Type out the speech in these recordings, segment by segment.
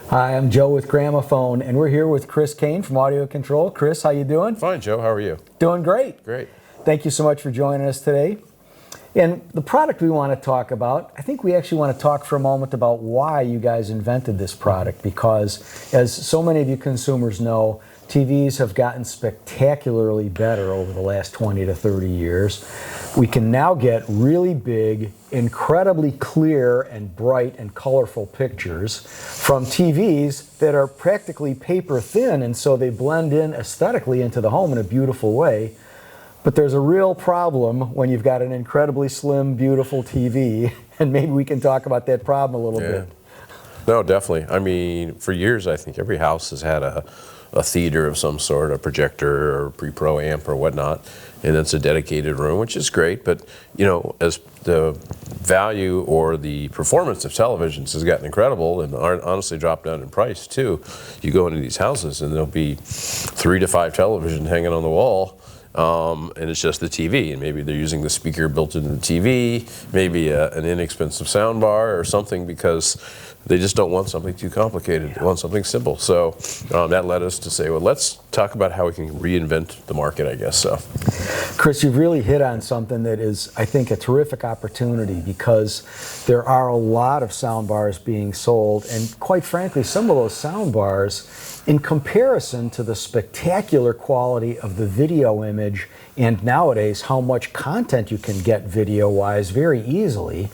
Hi, I'm Joe with Gramophone, and we're here with Chris Kane from AudioControl. Chris, how you doing? Fine, Joe. How are you? Doing great. Great. Thank you so much for joining us today. And the product we want to talk about, I think we actually want to talk for a moment about why you guys invented this product, because as so many of you consumers know, TVs have gotten spectacularly better over the last 20 to 30 years. We can now get really big, incredibly clear and bright and colorful pictures from TVs that are practically paper thin, and so they blend in aesthetically into the home in a beautiful way. But there's a real problem when you've got an incredibly slim, beautiful TV, and maybe we can talk about that problem a little bit. No, definitely. I mean, for years, I think every house has had a theater of some sort, a projector or pre-pro amp or whatnot, and it's a dedicated room, which is great. But, you know, as the value or the performance of televisions has gotten incredible and honestly dropped down in price too, you go into these houses and there'll be 3 to 5 televisions hanging on the wall. And it's just the TV, and maybe they're using the speaker built into the TV, maybe an inexpensive sound bar or something, because they just don't want something too complicated. They want something simple. So that led us to say, well, let's talk about how we can reinvent the market, I guess. So, Chris, you've really hit on something that is, I think, a terrific opportunity, because there are a lot of sound bars being sold, and quite frankly, some of those sound bars, in comparison to the spectacular quality of the video image and nowadays how much content you can get video-wise very easily,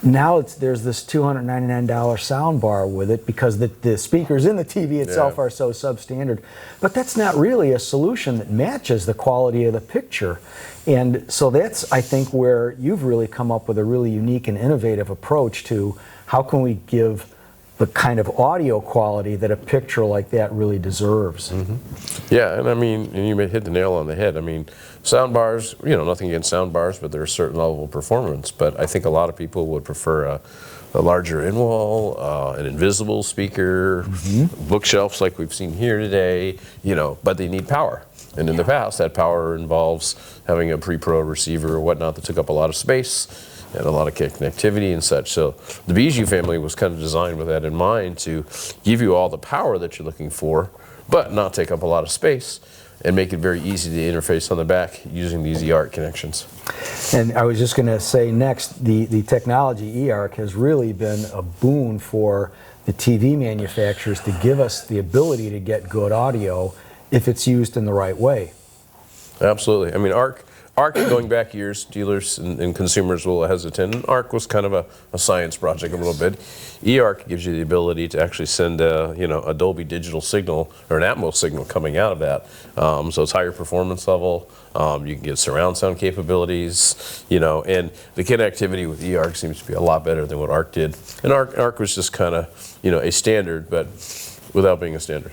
now there's this $299 sound bar with it because the speakers in the TV itself are so substandard. But that's not really a solution that matches the quality of the picture. And so that's, I think, where you've really come up with a really unique and innovative approach to how can we give the kind of audio quality that a picture like that really deserves. Mm-hmm. Yeah, and I mean, and you hit the nail on the head. I mean, sound bars, you know, nothing against sound bars, but there's a certain level of performance. But I think a lot of people would prefer a larger in-wall, an invisible speaker, bookshelves like we've seen here today, you know, but they need power. And in the past, that power involves having a pre-pro receiver or whatnot that took up a lot of space and a lot of connectivity and such. So the Bijou family was kind of designed with that in mind, to give you all the power that you're looking for, but not take up a lot of space, and make it very easy to interface on the back using these eArc connections. And I was just going to say next, the technology eArc has really been a boon for the TV manufacturers to give us the ability to get good audio if it's used in the right way. Absolutely. I mean, ARC, going back years, dealers and consumers will hesitate. And ARC was kind of a science project a little bit. eArc gives you the ability to actually send a Dolby digital signal or an Atmos signal coming out of that. So it's higher performance level. You can get surround sound capabilities, you know, and the connectivity with eArc seems to be a lot better than what ARC did. And ARC was just kind of, you know, a standard, but without being a standard.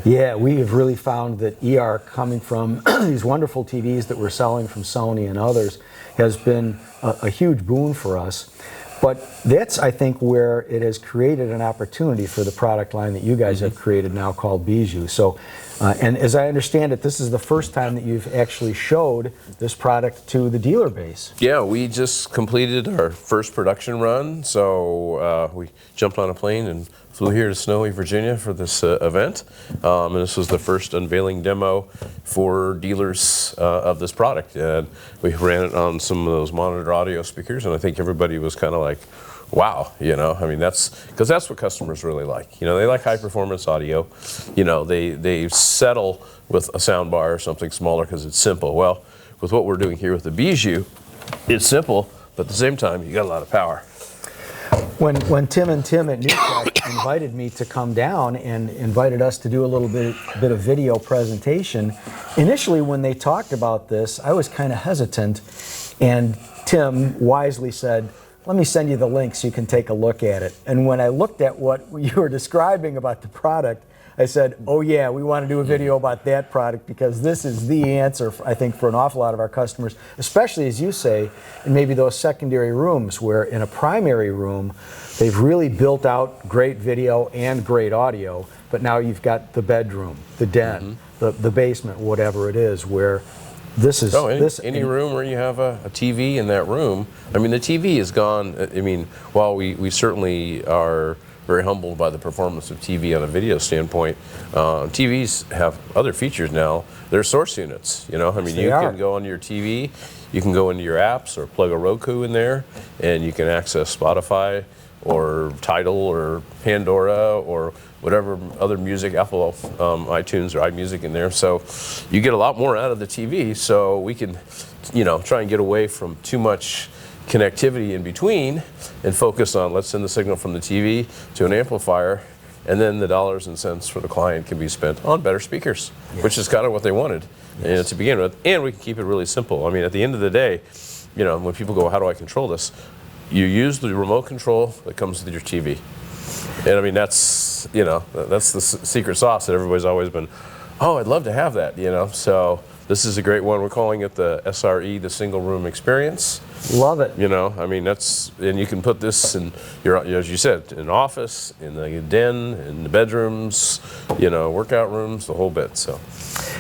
Yeah, we have really found that eArc, coming from these wonderful TVs that we're selling from Sony and others, has been a huge boon for us. But that's, I think, where it has created an opportunity for the product line that you guys have created now called Bijou. So, and as I understand it, this is the first time that you've actually showed this product to the dealer base. Yeah, we just completed our first production run, so we jumped on a plane and flew here to Snowy, Virginia for this event. And this was the first unveiling demo for dealers of this product. And we ran it on some of those monitor audio speakers, and I think everybody was kind of like, wow, you know, I mean, because that's what customers really like. You know, they like high performance audio. You know, they settle with a sound bar or something smaller because it's simple. Well, with what we're doing here with the Bijou, it's simple, but at the same time, you got a lot of power. When Tim and Tim at NewTek invited me to come down and invited us to do a little bit of video presentation, initially when they talked about this, I was kind of hesitant, and Tim wisely said, let me send you the link so you can take a look at it. And when I looked at what you were describing about the product, I said, oh yeah, we want to do a video about that product, because this is the answer, I think, for an awful lot of our customers, especially, as you say, in maybe those secondary rooms where in a primary room, they've really built out great video and great audio, but now you've got the bedroom, the den, the basement, whatever it is, where this is... any room where you have a TV in that room. I mean, the TV is gone. I mean, while we certainly are very humbled by the performance of TV on a video standpoint. TVs have other features now. They're source units, you know. I mean, you can go on your TV, you can go into your apps or plug a Roku in there, and you can access Spotify or Tidal or Pandora or whatever other music, Apple, iTunes or iMusic in there. So you get a lot more out of the TV. So we can, you know, try and get away from too much connectivity in between and focus on, let's send the signal from the TV to an amplifier, and then the dollars and cents for the client can be spent on better speakers, which is kind of what they wanted to begin with. And we can keep it really simple. I mean, at the end of the day, you know, when people go, how do I control this? You use the remote control that comes with your TV. And I mean, that's, you know, that's the secret sauce that everybody's always been, oh, I'd love to have that, you know. So this is a great one. We're calling it the SRE, the single room experience. Love it. You know, I mean, that's, and you can put this in your, as you said, in an office, in the den, in the bedrooms, you know, workout rooms, the whole bit, so.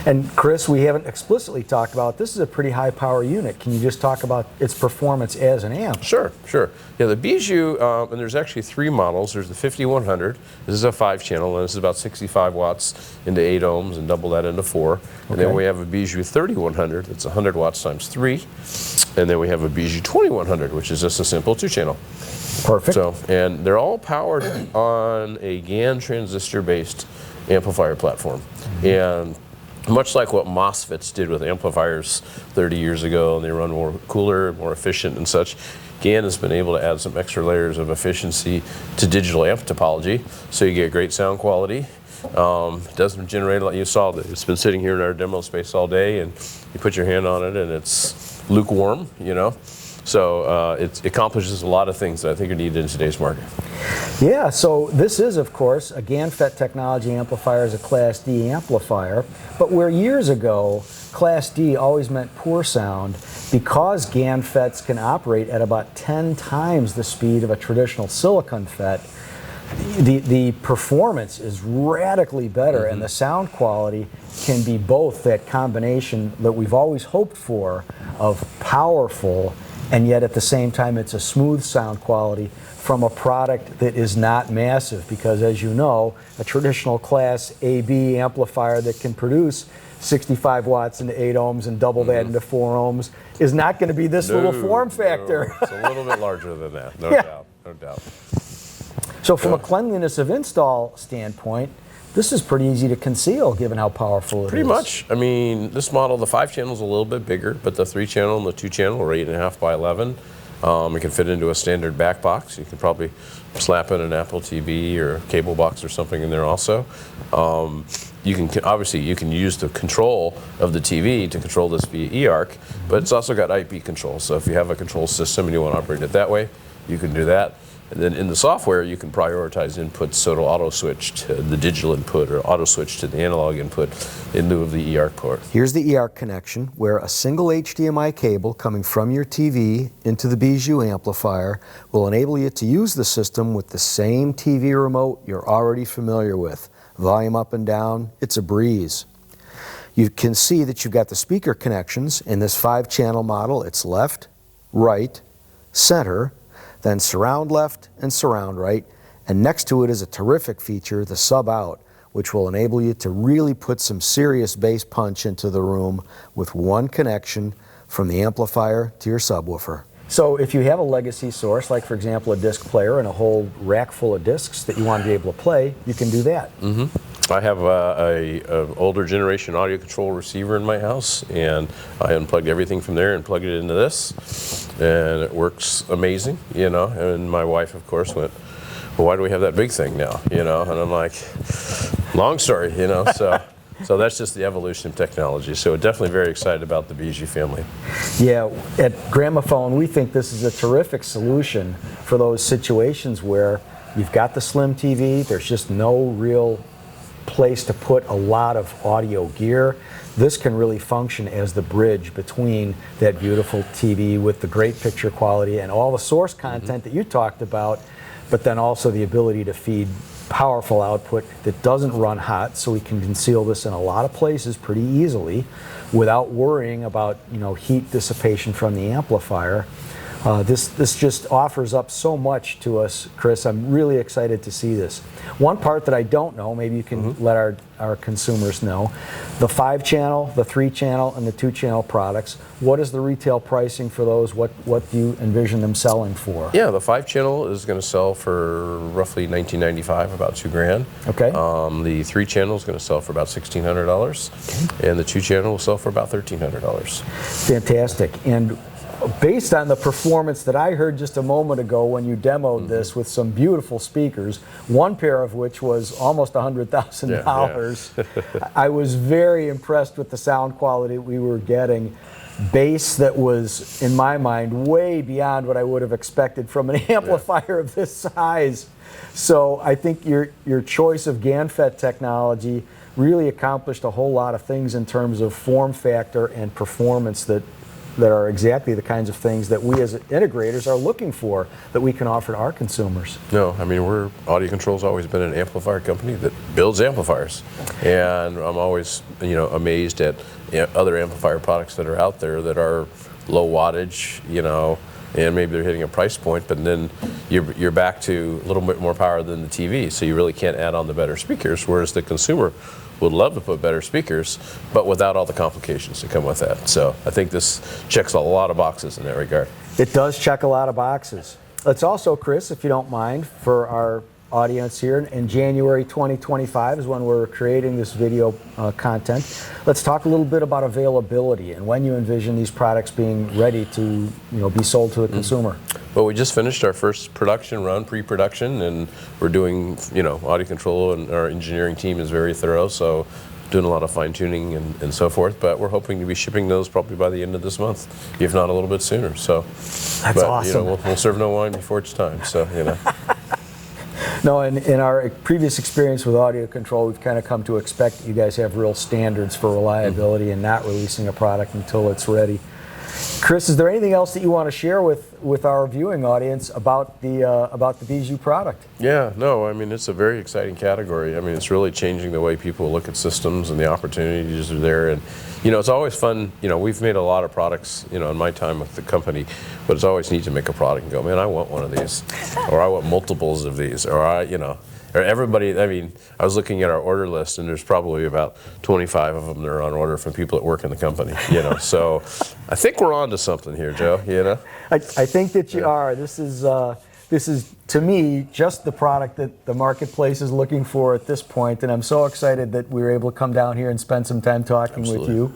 And Chris, we haven't explicitly talked about, this is a pretty high power unit. Can you just talk about its performance as an amp? Sure, sure. Yeah, the Bijou, and there's actually 3 models. There's the 5100. This is a 5-channel, and this is about 65 watts into 8 ohms, and double that into 4. And then we have a Bijou 3100. That's 100 watts times 3. And then we have a Bijou 2100, which is just a simple 2-channel. Perfect. So, and they're all powered on a GaN transistor-based amplifier platform. And much like what MOSFETs did with amplifiers 30 years ago, and they run more cooler, more efficient and such, GaN has been able to add some extra layers of efficiency to digital amp topology, so you get great sound quality. It doesn't generate, like you saw, it's been sitting here in our demo space all day, and you put your hand on it and it's lukewarm, you know. So it accomplishes a lot of things that I think are needed in today's market. Yeah, so this is, of course, a GaNFET technology amplifier is a Class D amplifier, but where years ago Class D always meant poor sound, because GaNFETs can operate at about 10 times the speed of a traditional silicon FET, the performance is radically better, and the sound quality can be both that combination that we've always hoped for of powerful, and yet at the same time it's a smooth sound quality from a product that is not massive, because as you know, a traditional Class AB amplifier that can produce 65 watts into 8 ohms and double that into 4 ohms is not going to be this little form factor. No, it's a little bit larger than that, no doubt, no doubt. So from a cleanliness of install standpoint, this is pretty easy to conceal given how powerful it is. Pretty much. I mean, this model, the 5-channel is a little bit bigger, but the 3-channel and the 2-channel are 8.5 by 11. It can fit into a standard back box. You can probably slap in an Apple TV or a cable box or something in there also. You can obviously you can use the control of the TV to control this via eArc, but it's also got IP control. So if you have a control system and you want to operate it that way, you can do that. And then in the software, you can prioritize inputs, so it'll auto switch to the digital input or auto switch to the analog input in lieu of the eArc port. Here's the eArc connection, where a single HDMI cable coming from your TV into the Bijou amplifier will enable you to use the system with the same TV remote you're already familiar with. Volume up and down, it's a breeze. You can see that you've got the speaker connections. In this 5-channel model, it's left, right, center, then surround left and surround right, and next to it is a terrific feature, the sub out, which will enable you to really put some serious bass punch into the room with one connection from the amplifier to your subwoofer. So if you have a legacy source, like for example a disc player and a whole rack full of discs that you want to be able to play, you can do that. I have a older generation audio control receiver in my house, and I unplugged everything from there and plugged it into this, and it works amazing, you know. And my wife, of course, went, well, why do we have that big thing now, you know? And I'm like, long story, you know. So that's just the evolution of technology. So definitely very excited about the Bijou family. Yeah, at Gramophone, we think this is a terrific solution for those situations where you've got the slim TV, there's just no real place to put a lot of audio gear. This can really function as the bridge between that beautiful TV with the great picture quality and all the source content that you talked about, but then also the ability to feed powerful output that doesn't run hot, so we can conceal this in a lot of places pretty easily without worrying about, you know, heat dissipation from the amplifier. This just offers up so much to us, Chris. I'm really excited to see this. One part that I don't know, maybe you can let our consumers know, the 5-channel, the 3-channel, and the 2-channel products. What is the retail pricing for those? What do you envision them selling for? Yeah, the 5-channel is going to sell for roughly $19.95, about $2,000. Okay. The 3-channel is going to sell for about $1,600, and the 2-channel will sell for about $1,300. Fantastic. And based on the performance that I heard just a moment ago when you demoed this with some beautiful speakers, one pair of which was almost $100,000, I was very impressed with the sound quality we were getting. Bass that was, in my mind, way beyond what I would have expected from an amplifier of this size. So I think your choice of GaNFET technology really accomplished a whole lot of things in terms of form factor and performance that are exactly the kinds of things that we as integrators are looking for, that we can offer to our consumers. No, I mean, AudioControl's always been an amplifier company that builds amplifiers, and I'm always, amazed at other amplifier products that are out there that are low wattage, and maybe they're hitting a price point, but then you're back to a little bit more power than the TV, so you really can't add on the better speakers, whereas the consumer would love to put better speakers, but without all the complications that come with that. So I think this checks a lot of boxes in that regard. It does check a lot of boxes. Let's also, Chris, if you don't mind, for our audience here, in January 2025 is when we're creating this video content. Let's talk a little bit about availability and when you envision these products being ready to be sold to the consumer. Well, we just finished our first production run, pre-production, and we're doing, AudioControl, and our engineering team is very thorough, so doing a lot of fine-tuning and so forth, but we're hoping to be shipping those probably by the end of this month, if not a little bit sooner. So that's awesome. We'll serve no wine before it's time, so, No, in our previous experience with AudioControl, we've kind of come to expect that you guys have real standards for reliability and not releasing a product until it's ready. Chris, is there anything else that you want to share with our viewing audience about the Bijou product? Yeah, no, I mean, it's a very exciting category. I mean, it's really changing the way people look at systems, and the opportunities are there. And, it's always fun. We've made a lot of products, in my time with the company, but it's always neat to make a product and go, man, I want one of these, or I want multiples of these, or or everybody. I mean, I was looking at our order list, and there's probably about 25 of them that are on order from people that work in the company. So I think we're on to something here, Joe. I think that you are. This is to me just the product that the marketplace is looking for at this point, and I'm so excited that we were able to come down here and spend some time talking with you.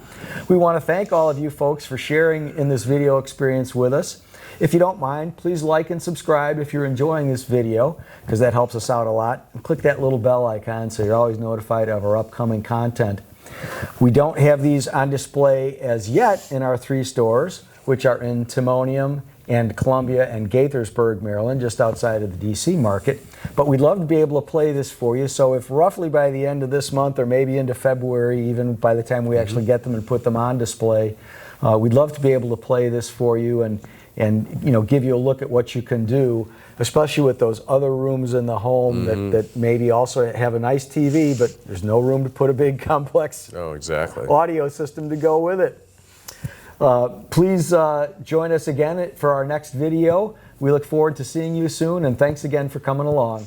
We want to thank all of you folks for sharing in this video experience with us. If you don't mind, please like and subscribe if you're enjoying this video, because that helps us out a lot. And click that little bell icon so you're always notified of our upcoming content. We don't have these on display as yet in our 3 stores, which are in Timonium and Columbia and Gaithersburg, Maryland, just outside of the DC market. But we'd love to be able to play this for you. So if roughly by the end of this month, or maybe into February, even by the time we actually get them and put them on display, we'd love to be able to play this for you and give you a look at what you can do, especially with those other rooms in the home that maybe also have a nice TV, but there's no room to put a big complex audio system to go with it. Please join us again for our next video. We look forward to seeing you soon, and thanks again for coming along.